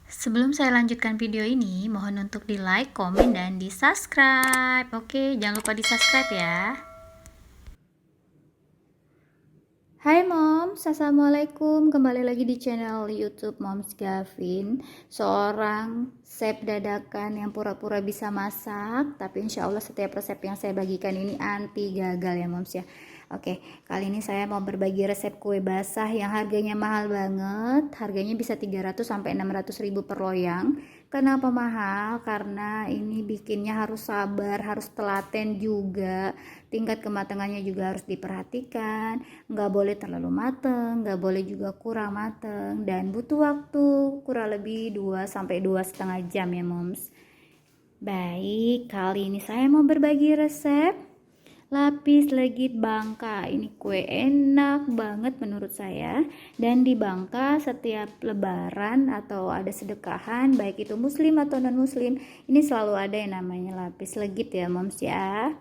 Sebelum saya lanjutkan video ini, mohon untuk di like, komen, dan di subscribe. Oke, jangan lupa di subscribe ya. Hai Moms, Assalamualaikum. Kembali lagi di channel YouTube Moms Gavin. Seorang chef dadakan yang pura-pura bisa masak, tapi insya Allah setiap resep yang saya bagikan ini anti gagal ya Moms ya. Oke, kali ini saya mau berbagi resep kue basah yang harganya mahal banget. Harganya bisa 300 sampai 600 ribu per loyang. Kenapa mahal? Karena ini bikinnya harus sabar, harus telaten juga. Tingkat kematangannya juga harus diperhatikan. Nggak boleh terlalu mateng, nggak boleh juga kurang mateng. Dan butuh waktu kurang lebih 2 sampai 2,5 jam ya Moms. Baik, kali ini saya mau berbagi resep lapis legit Bangka. Ini kue enak banget menurut saya. Dan di Bangka setiap lebaran atau ada sedekahan, baik itu muslim atau non muslim, ini selalu ada yang namanya lapis legit ya Moms ya.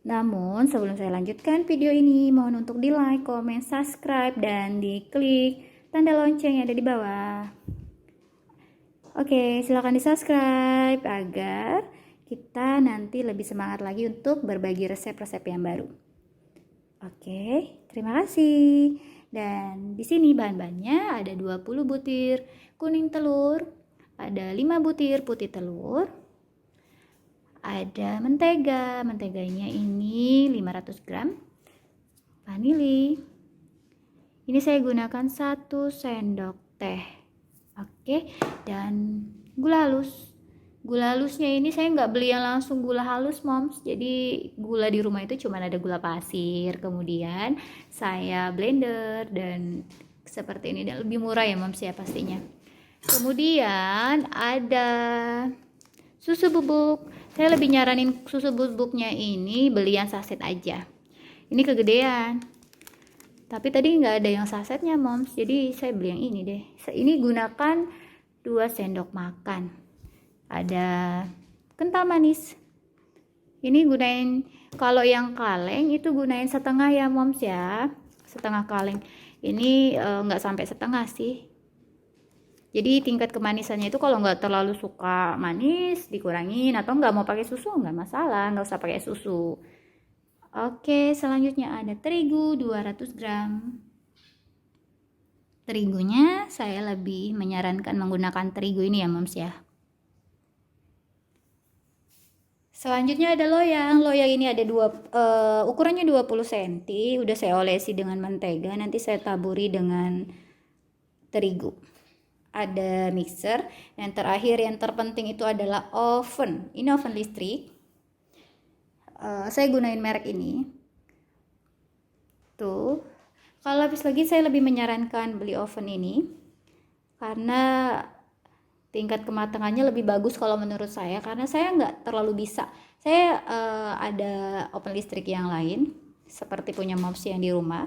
Namun sebelum saya lanjutkan video ini, mohon untuk di like, komen, subscribe, dan diklik tanda lonceng yang ada di bawah. Oke, silahkan di subscribe agar kita nanti lebih semangat lagi untuk berbagi resep-resep yang baru. Oke, terima kasih. Dan di sini bahan-bahannya ada 20 butir kuning telur, ada 5 butir putih telur, ada menteganya ini 500 gram, vanili. Ini saya gunakan 1 sendok teh. Oke, dan gula halus. Gula halusnya ini saya nggak beli yang langsung gula halus Moms. Jadi gula di rumah itu cuma ada gula pasir. Kemudian saya blender dan seperti ini, dan lebih murah ya Moms ya pastinya. Kemudian ada susu bubuk. Saya lebih nyaranin susu bubuknya ini beli yang saset aja. Ini kegedean. Tapi tadi nggak ada yang sasetnya Moms, jadi saya beli yang ini deh. Ini gunakan 2 sendok makan. Ada kental manis. Ini gunain, kalau yang kaleng itu gunain setengah ya Moms ya. Setengah kaleng. Ini nggak sampai setengah sih. Jadi tingkat kemanisannya itu kalau nggak terlalu suka manis dikurangin, atau nggak mau pakai susu nggak masalah, nggak usah pakai susu. Oke, selanjutnya ada terigu 200 gram. Terigunya saya lebih menyarankan menggunakan terigu ini ya Moms ya. Selanjutnya ada loyang. Loyang ini ada ukurannya 20 cm. Udah saya olesi dengan mentega. Nanti saya taburi dengan terigu. Ada mixer. Yang terakhir yang terpenting itu adalah oven. Ini oven listrik. Saya gunain merek ini. Tuh. Kalau habis lagi saya lebih menyarankan beli oven ini karena tingkat kematangannya lebih bagus kalau menurut saya, karena saya nggak terlalu bisa. Saya ada oven listrik yang lain seperti punya Moms yang di rumah,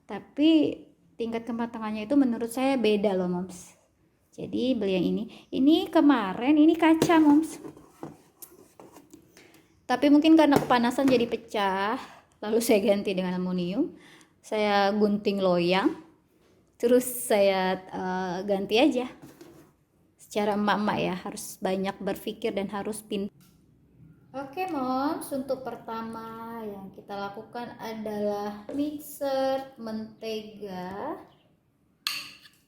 tapi tingkat kematangannya itu menurut saya beda loh Moms. Jadi beli yang ini. Ini kemarin ini kaca Moms, tapi mungkin karena kepanasan jadi pecah, lalu saya ganti dengan aluminium. Saya gunting loyang, terus saya ganti aja. Secara emak-emak ya, harus banyak berpikir dan harus pintar. Oke Moms, untuk pertama yang kita lakukan adalah mixer mentega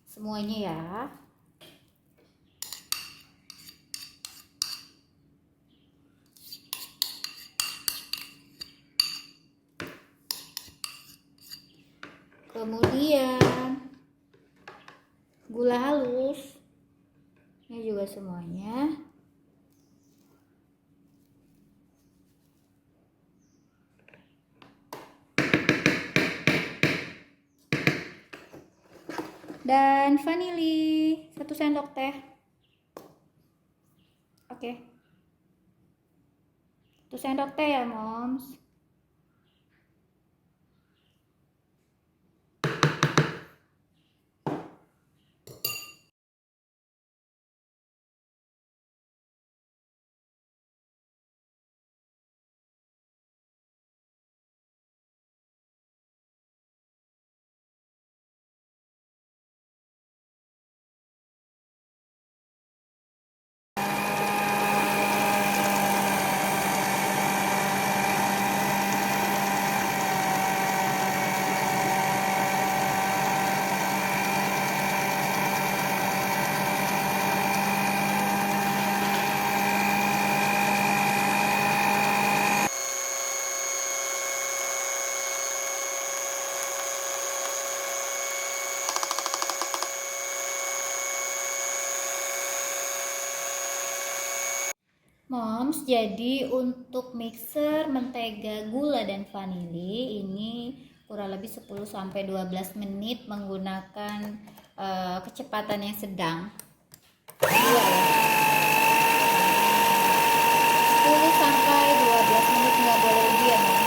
semuanya ya. Kemudian gula halus ini juga semuanya. Dan vanili 1 sendok teh. Oke. 1 sendok teh ya Moms. moms, jadi untuk mixer mentega, gula dan vanili ini kurang lebih 10-12 menit menggunakan kecepatan yang sedang. 10-12 menit, nggak boleh lebih ya moms.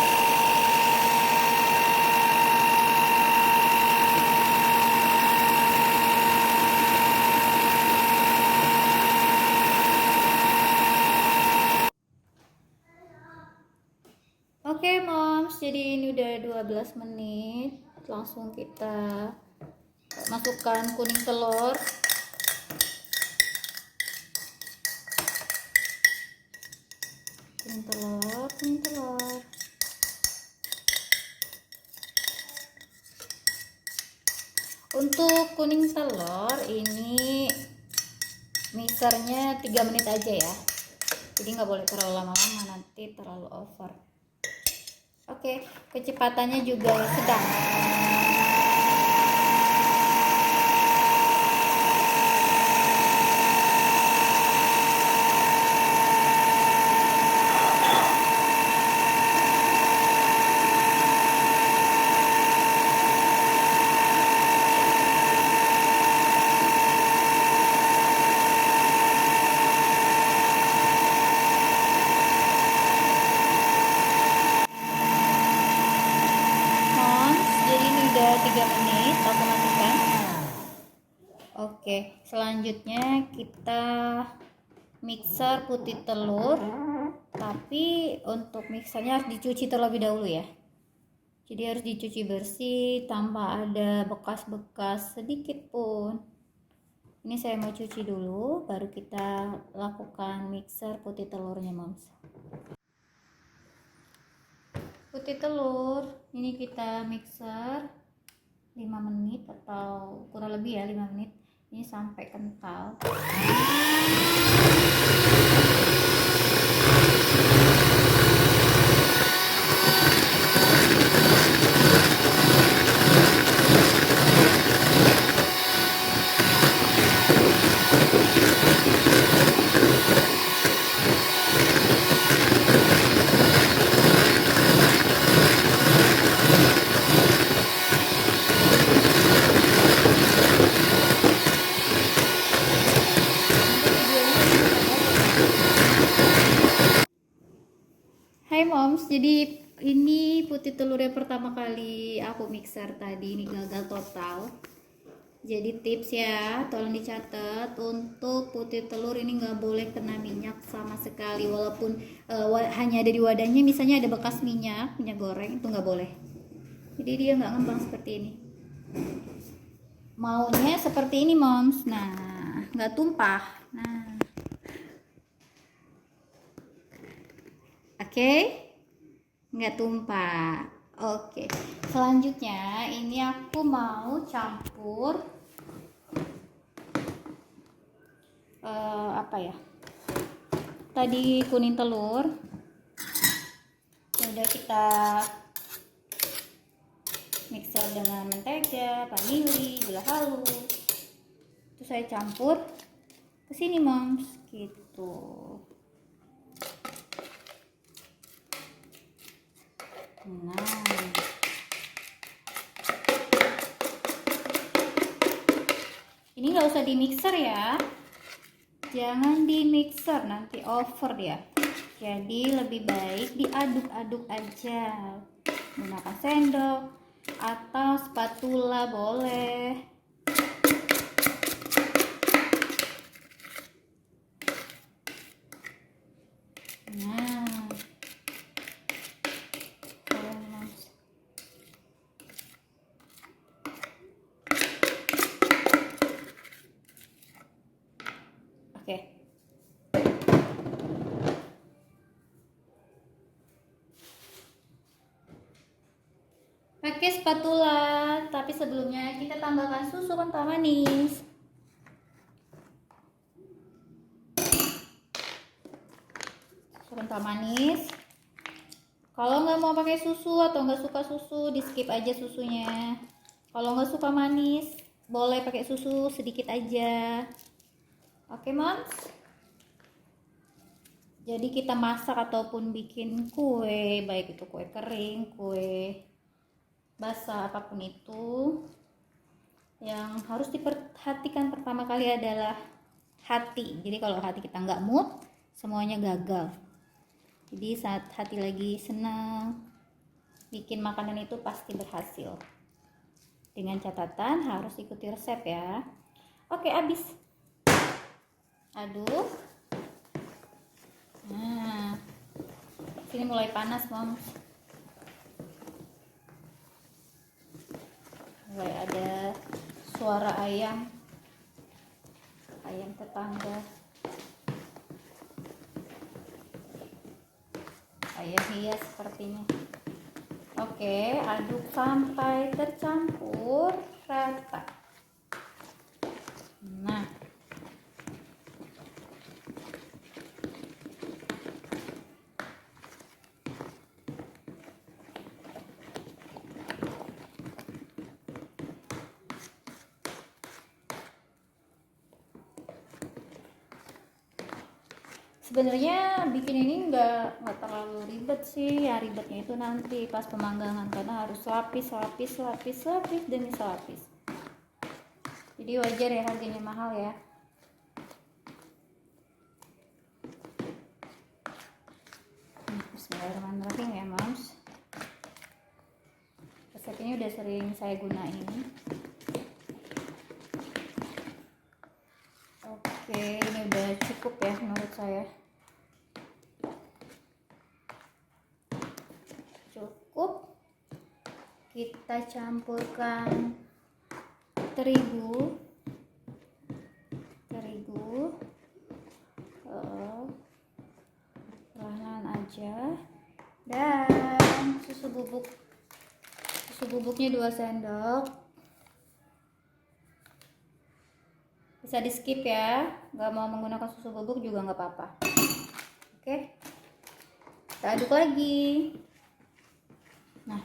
Oke moms, jadi ini udah 12 menit. Langsung kita masukkan kuning telur. Kuning telur. Untuk kuning telur ini mixernya 3 menit aja ya. Jadi nggak boleh terlalu lama-lama, nanti terlalu over. Oke, kecepatannya juga sedang. Udah 3 menit aku matikan. Oke, selanjutnya kita mixer putih telur, tapi untuk mixernya harus dicuci terlebih dahulu ya. Jadi harus dicuci bersih tanpa ada bekas-bekas sedikit pun. Ini saya mau cuci dulu, baru kita lakukan mixer putih telurnya moms. Putih telur ini kita mixer 5 menit atau kurang lebih ya 5 menit, ini sampai kental. Hai moms, jadi ini putih telur yang pertama kali aku mixer tadi, ini gagal total. Jadi tips ya, tolong dicatat, untuk putih telur ini nggak boleh kena minyak sama sekali, walaupun hanya ada di wadahnya, misalnya ada bekas minyak goreng, itu nggak boleh. Jadi dia nggak ngembang seperti ini. Maunya seperti ini moms, nah nggak tumpah. Nah, oke, nggak tumpah. Oke, selanjutnya ini aku mau campur apa ya? Tadi kuning telur udah kita mixer dengan mentega, vanili, gula halus. Itu saya campur ke sini moms, gitu. Nah, ini nggak usah di mixer ya, jangan di mixer, nanti over ya. Jadi lebih baik diaduk-aduk aja, gunakan sendok atau spatula boleh. Nah, oke. Pakai spatula, tapi sebelumnya kita tambahkan susu kental manis. Susu kental manis. Kalau nggak mau pakai susu atau nggak suka susu, di skip aja susunya. Kalau nggak suka manis, boleh pakai susu sedikit aja. Oke moms. Jadi kita masak ataupun bikin kue, baik itu kue kering, kue basah, apapun itu, yang harus diperhatikan pertama kali adalah hati. Jadi kalau hati kita nggak mood, semuanya gagal. Jadi saat hati lagi senang, bikin makanan itu pasti berhasil. Dengan catatan harus ikuti resep ya. Oke, habis. Aduk. Nah, sini mulai panas, Mom. Mulai ada suara ayam tetangga, ayam hias sepertinya. Oke, aduk sampai tercampur rata. Nah, sebenarnya bikin ini nggak terlalu ribet sih. Ya ribetnya itu nanti pas pemanggangan, karena harus lapis demi selapis. Jadi wajar ya harganya mahal ya. Bismillahirrahmanirrahim ya, Moms. Resep ini udah sering saya gunain. Oke, ini udah cukup ya menurut saya. Cukup. Kita campurkan terigu perlahan aja, dan susu bubuknya 2 sendok. Bisa di skip ya, nggak mau menggunakan susu bubuk juga nggak apa-apa. Oke, kita aduk lagi. Nah,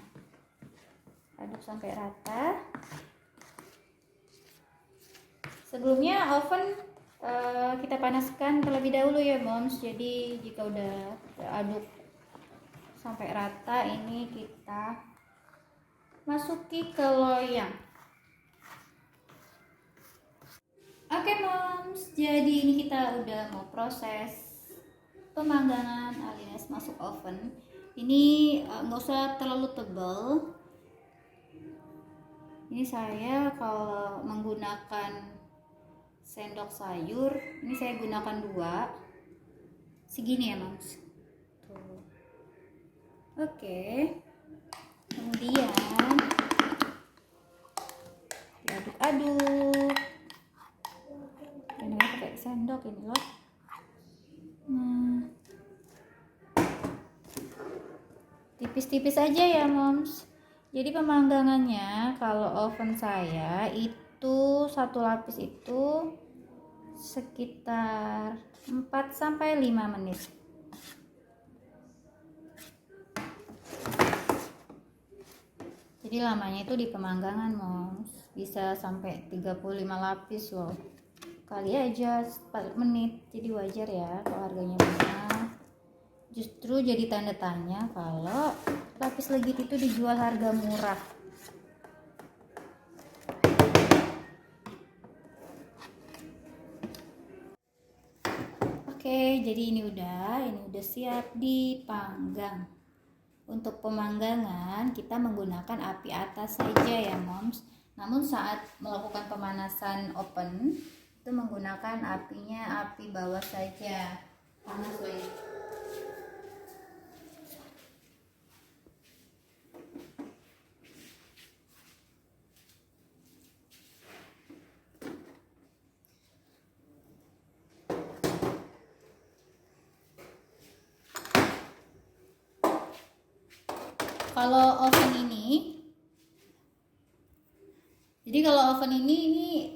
aduk sampai rata. Sebelumnya oven kita panaskan terlebih dahulu ya, Moms. Jadi jika udah aduk sampai rata, ini kita masuki ke loyang. Oke, Moms, jadi ini kita udah mau proses pemanggangan alias masuk oven. Ini nggak usah terlalu tebal. Ini saya kalau menggunakan sendok sayur, ini saya gunakan 2 segini ya, Moms. Tuh. Oke, kemudian diaduk-aduk. Ini pakai sendok ini loh. Nah, tipis-tipis aja ya, Moms. Jadi pemanggangannya kalau oven saya itu 1 lapis itu sekitar 4-5 menit. Jadi lamanya itu di pemanggangan, Moms. Bisa sampai 35 lapis loh. Kali aja 4 menit. Jadi wajar ya kalau harganya mahal. Justru jadi tanda tanya kalau lapis legit itu dijual harga murah. Oke, jadi ini udah siap dipanggang. Untuk pemanggangan kita menggunakan api atas saja ya, Moms. Namun saat melakukan pemanasan oven itu menggunakan apinya api bawah saja. Panas lagi. Kalau oven ini,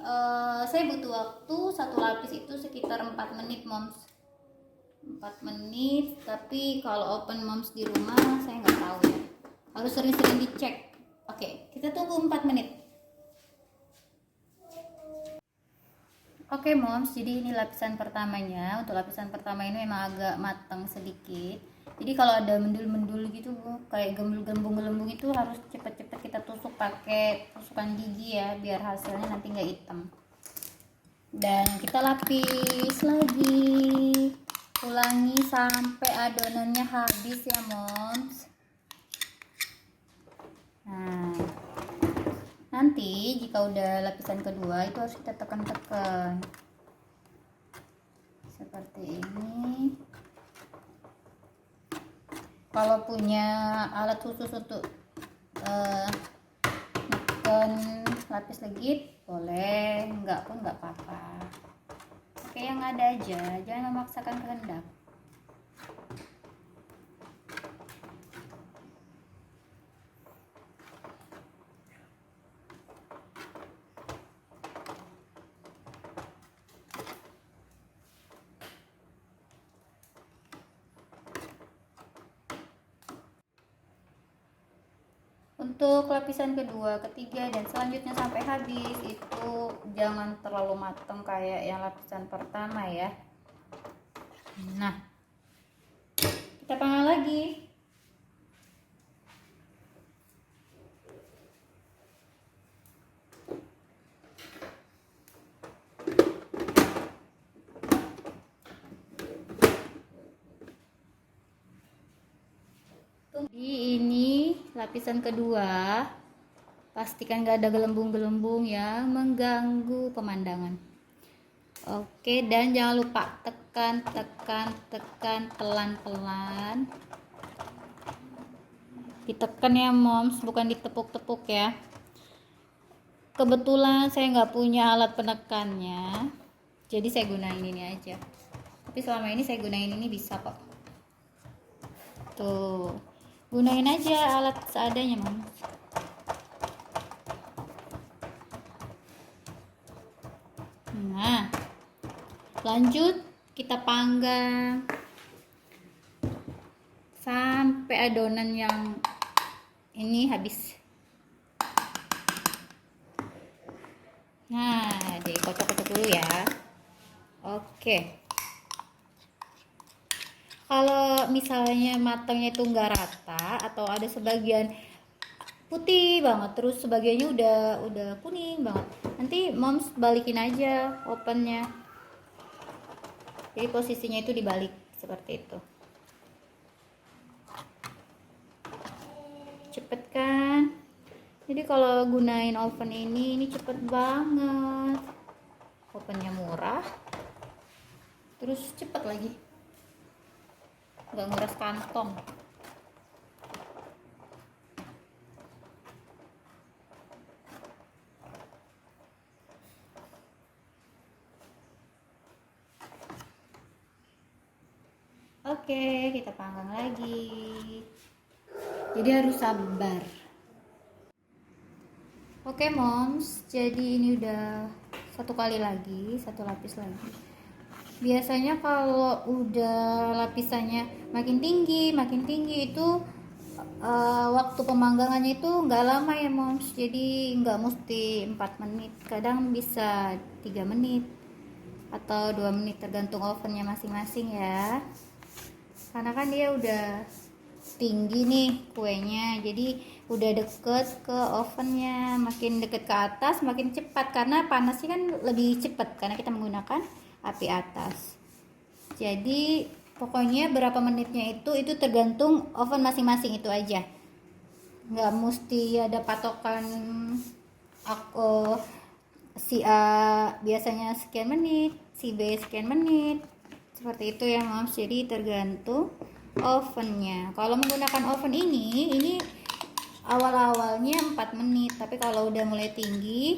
saya butuh waktu 1 lapis itu sekitar 4 menit, Moms. 4 menit, tapi kalau oven Moms di rumah saya nggak tahu ya. Harus sering-sering dicek. Oke, kita tunggu 4 menit. Oke moms, jadi ini lapisan pertamanya. Untuk lapisan pertama ini memang agak matang sedikit. Jadi kalau ada mendul-mendul gitu kayak gembung-gelembung itu harus cepet-cepet kita tusuk pakai tusukan gigi ya, biar hasilnya nanti nggak hitam. Dan kita lapis lagi, ulangi sampai adonannya habis ya moms. Nah, nanti jika udah lapisan kedua itu harus kita tekan-tekan seperti ini. Kalau punya alat khusus untuk tekan lapis legit boleh, enggak pun enggak apa-apa. Oke, yang ada aja, jangan memaksakan kehendak. Untuk lapisan kedua, ketiga, dan selanjutnya sampai habis itu jangan terlalu matang kayak yang lapisan pertama ya. Nah, kita panggang lagi. Jadi ini lapisan kedua, pastikan gak ada gelembung-gelembung yang mengganggu pemandangan. Oke, dan jangan lupa tekan pelan-pelan. Ditekan ya moms, bukan ditepuk-tepuk ya. Kebetulan saya nggak punya alat penekannya, jadi saya gunain ini aja. Tapi selama ini saya gunain ini bisa kok. Tuh, gunain aja alat seadanya moms. Nah, lanjut kita panggang sampai adonan yang ini habis. Nah, dikocok-kocok dulu ya. Oke. Kalau misalnya matangnya itu nggak rata atau ada sebagian putih banget terus sebagiannya udah kuning banget, nanti moms balikin aja ovennya. Jadi posisinya itu dibalik seperti itu. Cepet kan? Jadi kalau gunain oven ini cepet banget. Ovennya murah, terus cepet lagi, nggak nguras kantong. Oke, kita panggang lagi. Jadi harus sabar. Oke moms, jadi ini udah satu kali lagi, satu lapis lagi. Biasanya kalau udah lapisannya makin tinggi itu waktu pemanggangannya itu nggak lama ya moms. Jadi nggak mesti 4 menit, kadang bisa 3 menit atau 2 menit tergantung ovennya masing-masing ya. Karena kan dia udah tinggi nih kuenya, jadi udah deket ke ovennya. Makin deket ke atas makin cepat karena panasnya kan lebih cepat karena kita menggunakan api atas. Jadi pokoknya berapa menitnya itu tergantung oven masing-masing itu aja, nggak mesti ada patokan. Aku si A biasanya sekian menit, si B sekian menit, seperti itu ya moms. Jadi tergantung ovennya. Kalau menggunakan oven ini awal-awalnya 4 menit, tapi kalau udah mulai tinggi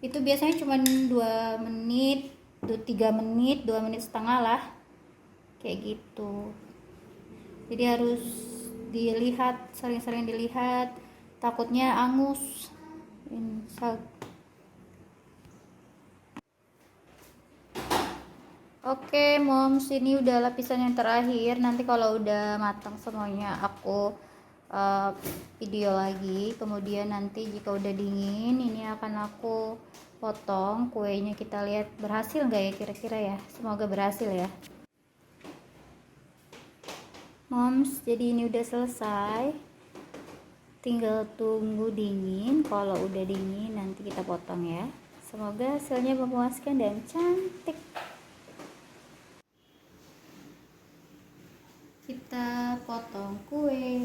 itu biasanya cuma 2 menit, 3 menit, 2 menit setengah lah, kayak gitu. Jadi harus dilihat, sering-sering dilihat, takutnya angus. Oke moms, ini udah lapisan yang terakhir. Nanti kalau udah matang semuanya aku video lagi. Kemudian nanti jika udah dingin ini akan aku potong kuenya, kita lihat berhasil nggak ya kira-kira ya. Semoga berhasil ya moms. Jadi ini udah selesai, tinggal tunggu dingin. Kalau udah dingin nanti kita potong ya. Semoga hasilnya memuaskan dan cantik. Kita potong kue.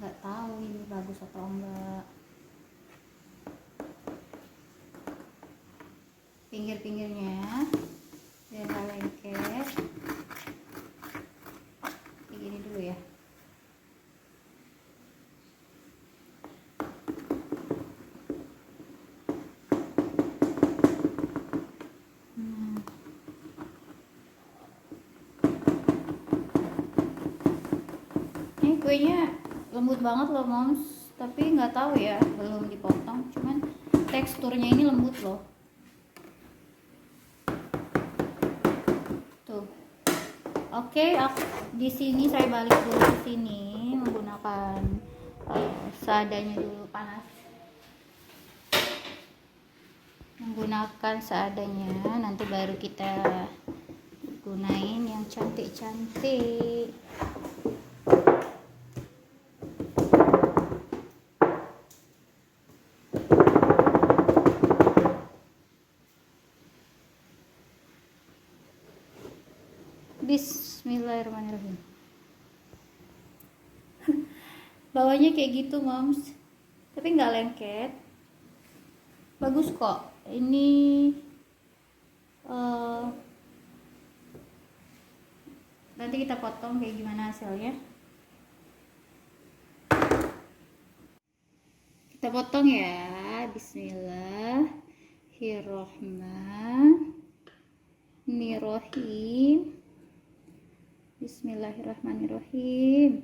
Nggak tahu ini bagus atau enggak. Pinggir-pinggirnya biar nggak lengket. Kayak gini dulu ya. Ini kuenya lembut banget loh moms, tapi nggak tahu ya, belum dipotong, cuman teksturnya ini lembut loh tuh. Oke, di sini saya balik dulu ke sini menggunakan seadanya dulu, panas, menggunakan seadanya, nanti baru kita gunain yang cantik-cantik. Bismillahirrahmanirrahim. Bawahnya kayak gitu moms, tapi nggak lengket, bagus kok ini. Nanti kita potong kayak gimana hasilnya, kita potong ya. Bismillahirrahmanirrahim. Bismillahirrahmanirrahim.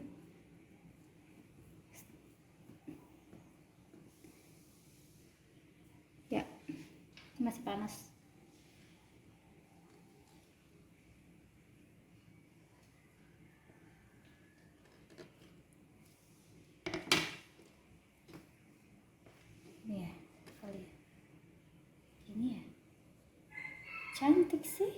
Ya, masih panas. Ini ya, kali ya. Ini ya. Cantik sih.